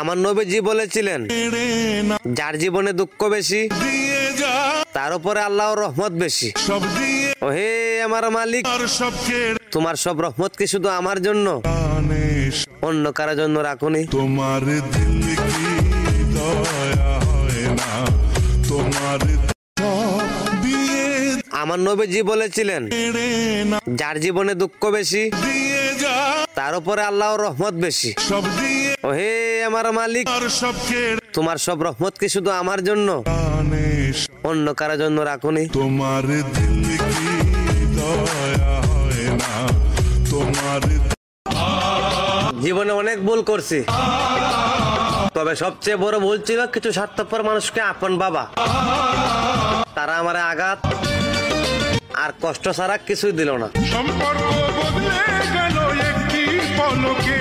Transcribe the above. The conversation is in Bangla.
আমার নবীজি বলেছিলেন, যার জীবনে দুঃখ বেশি তার উপরে আল্লাহর রহমত বেশি। ও হে আমার মালিক, তোমার সব রহমত কি শুধু আমার জন্য, অন্য কারোর জন্য রাখুনি? তোমার দিল কি দয়া হয় না, তোমার আমার নবীজি বলেছিলেন, যার জীবনে দুঃখ বেশি তার উপরে আল্লাহর রহমত বেশি। ও হে আমার মালিক, তোমার সব রহমত কি শুধু আমার জন্য, অন্য কারোর জন্য রাখুনি? তোমার দিল কি দয়া হয় না, তোমার জীবনে অনেক ভুল করছি, তবে সবচেয়ে বড় ভুল ছিল কিছু স্বার্থপর মানুষকে আপন বাবা। তারা আমার আঘাত আর কষ্ট ছাড়া কিছুই দিল না। সম্পর্ক বদলে গেল একটি পলকে।